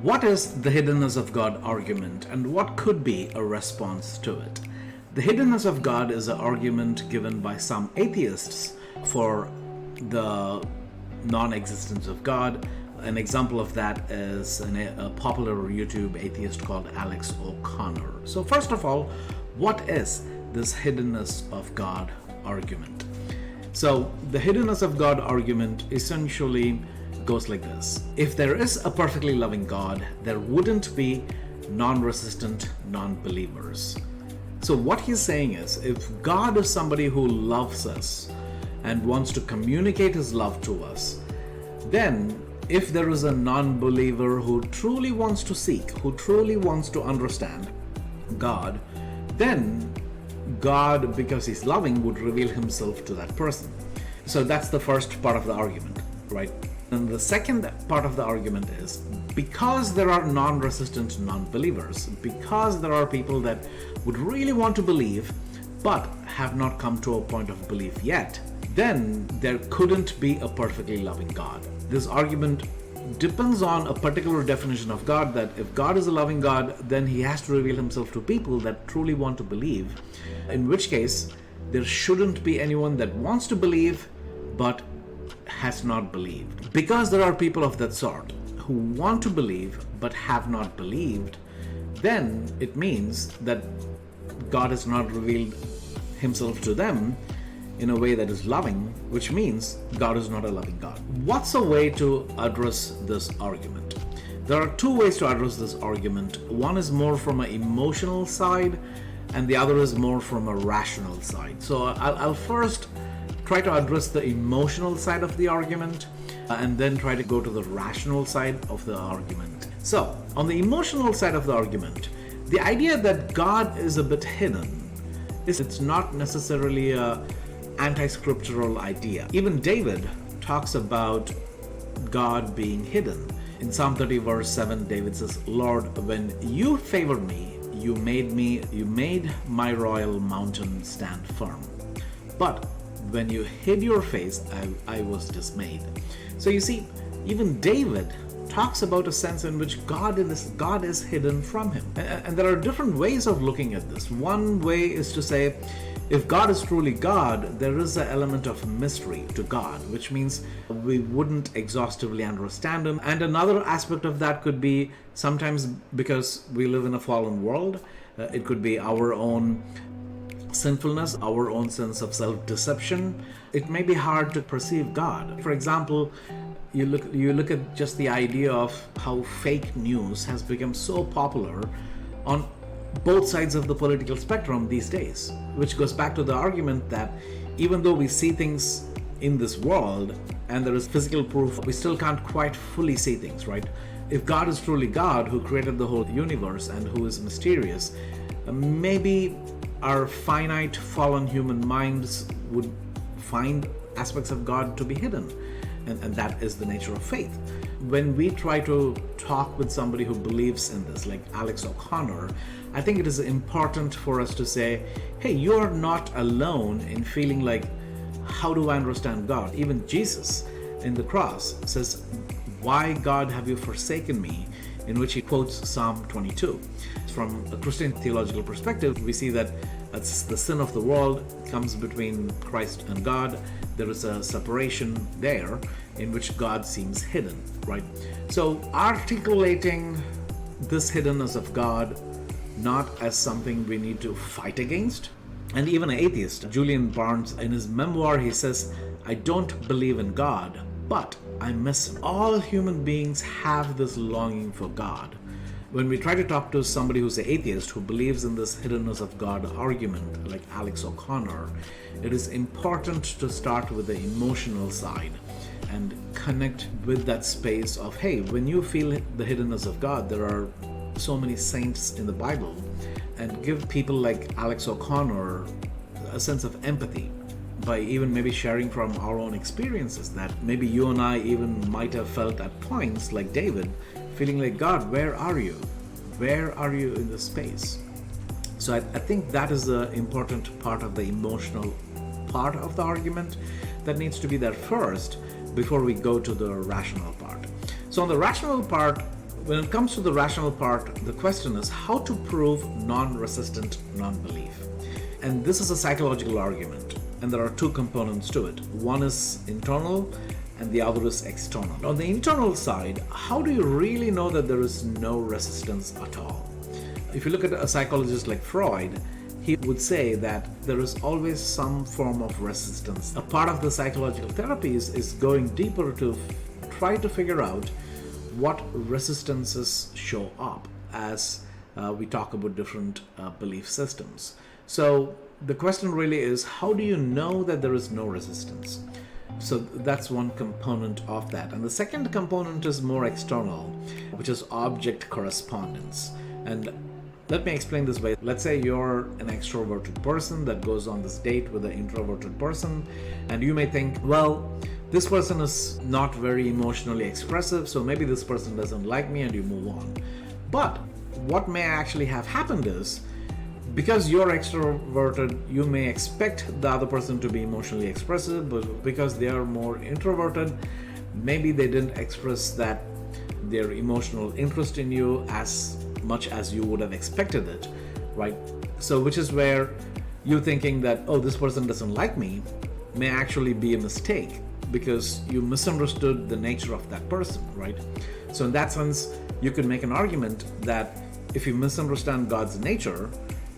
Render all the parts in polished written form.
What is the hiddenness of God argument, and what could be a response to it? The hiddenness of God is an argument given by some atheists for the non-existence of God. An example of that is a popular YouTube atheist called Alex O'Connor. So first of all, what is this hiddenness of God argument? So the hiddenness of God argument essentially goes like this. If there is a perfectly loving God, there wouldn't be non-resistant non-believers. So what he's saying is, if God is somebody who loves us and wants to communicate his love to us, then if there is a non-believer who truly wants to seek, who truly wants to understand God, then God, because he's loving, would reveal himself to that person. So that's the first part of the argument, right? And the second part of the argument is, because there are non-resistant non-believers, because there are people that would really want to believe but have not come to a point of belief yet, then there couldn't be a perfectly loving God. This argument depends on a particular definition of God, that if God is a loving God, then he has to reveal himself to people that truly want to believe, in which case there shouldn't be anyone that wants to believe but has not believed. Because there are people of that sort who want to believe but have not believed, then it means that God has not revealed himself to them in a way that is loving, which means God is not a loving God. What's a way to address this argument? There are two ways to address this argument. One is more from an emotional side, and the other is more from a rational side. So I'll first try to address the emotional side of the argument, and then try to go to the rational side of the argument. So, on the emotional side of the argument, the idea that God is a bit hidden it's not necessarily a anti-scriptural idea. Even David talks about God being hidden. In Psalm 30 verse 7, David says, "Lord, when you favored me, you made my royal mountain stand firm. But when you hid your face, I was dismayed." So you see, even David talks about a sense in which God is hidden from him. And there are different ways of looking at this. One way is to say, if God is truly God, there is an element of mystery to God, which means we wouldn't exhaustively understand him. And another aspect of that could be sometimes because we live in a fallen world, it could be our own sinfulness, our own sense of self-deception. It may be hard to perceive God. For example, you look at just the idea of how fake news has become so popular on both sides of the political spectrum these days, which goes back to the argument that even though we see things in this world and there is physical proof, we still can't quite fully see things, right? If God is truly God, who created the whole universe and who is mysterious, maybe our finite fallen human minds would find aspects of God to be hidden, and that is the nature of faith. When we try to talk with somebody who believes in this, like Alex O'Connor, I think it is important for us to say, hey, you're not alone in feeling like, how do I understand God? Even Jesus in the cross says, "Why, God, have you forsaken me?" in which he quotes Psalm 22. From a Christian theological perspective, we see that as the sin of the world comes between Christ and God, there is a separation there in which God seems hidden, right? So articulating this hiddenness of God not as something we need to fight against. And even an atheist, Julian Barnes, in his memoir, he says, "I don't believe in God, but I miss him." All human beings have this longing for God. When we try to talk to somebody who's an atheist who believes in this hiddenness of God argument, like Alex O'Connor, it is important to start with the emotional side and connect with that space of, hey, when you feel the hiddenness of God, there are so many saints in the Bible, and give people like Alex O'Connor a sense of empathy by even maybe sharing from our own experiences that maybe you and I even might have felt at points, like David, feeling like, God, where are you? Where are you in this space? So I think that is the important part of the emotional part of the argument that needs to be there first before we go to the rational part. So on the rational part, when it comes to the rational part, the question is how to prove non-resistant non-belief. And this is a psychological argument, and there are two components to it. One is internal and the other is external. On the internal side, how do you really know that there is no resistance at all? If you look at a psychologist like Freud, he would say that there is always some form of resistance. A part of the psychological therapies is going deeper to try to figure out what resistances show up as we talk about different belief systems. So the question really is, how do you know that there is no resistance? So that's one component of that. And the second component is more external, which is object correspondence. And let me explain this way. Let's say you're an extroverted person that goes on this date with an introverted person, and you may think, well, this person is not very emotionally expressive, so maybe this person doesn't like me, and you move on. But what may actually have happened is, because you're extroverted, you may expect the other person to be emotionally expressive, but because they are more introverted, maybe they didn't express that their emotional interest in you as much as you would have expected it, right? So which is where you thinking that, oh, this person doesn't like me, may actually be a mistake because you misunderstood the nature of that person, right? So in that sense, you could make an argument that if you misunderstand God's nature,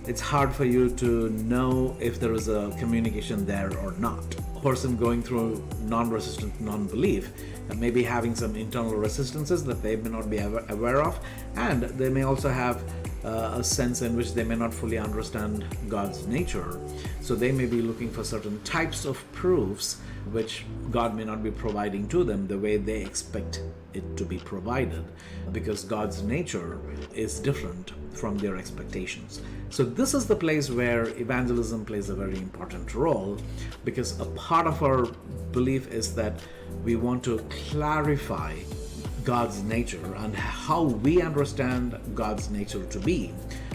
it's hard for you to know if there is a communication there or not. A person going through non-resistant non-belief may be having some internal resistances that they may not be aware of, and they may also have a sense in which they may not fully understand God's nature. So they may be looking for certain types of proofs which God may not be providing to them the way they expect it to be provided, because God's nature is different from their expectations. So this is the place where evangelism plays a very important role, because a part of our belief is that we want to clarify God's nature and how we understand God's nature to be,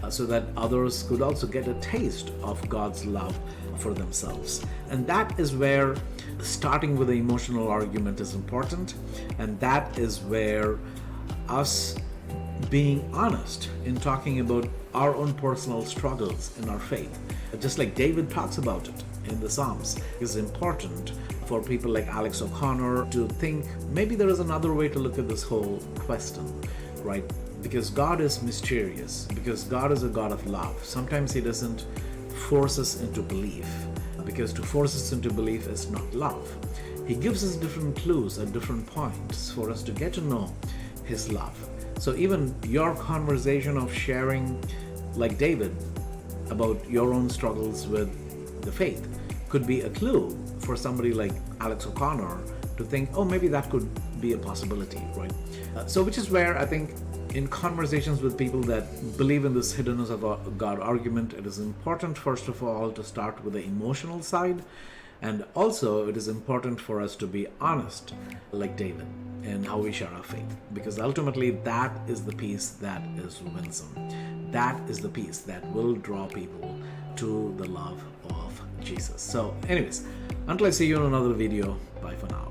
so that others could also get a taste of God's love for themselves. And that is where starting with the emotional argument is important, and that is where us being honest in talking about our own personal struggles in our faith, just like David talks about it in the Psalms, is important for people like Alex O'Connor to think maybe there is another way to look at this whole question, right? Because God is mysterious, because God is a God of love. Sometimes He doesn't force us into belief, because to force us into belief is not love. He gives us different clues at different points for us to get to know His love. So even your conversation of sharing, like David, about your own struggles with the faith could be a clue for somebody like Alex O'Connor to think, oh, maybe that could be a possibility, right? So which is where I think in conversations with people that believe in this hiddenness of God argument, it is important, first of all, to start with the emotional side. And also, it is important for us to be honest, like David, in how we share our faith. Because ultimately, that is the piece that is winsome. That is the piece that will draw people to the love of Jesus. So anyways, until I see you in another video, bye for now.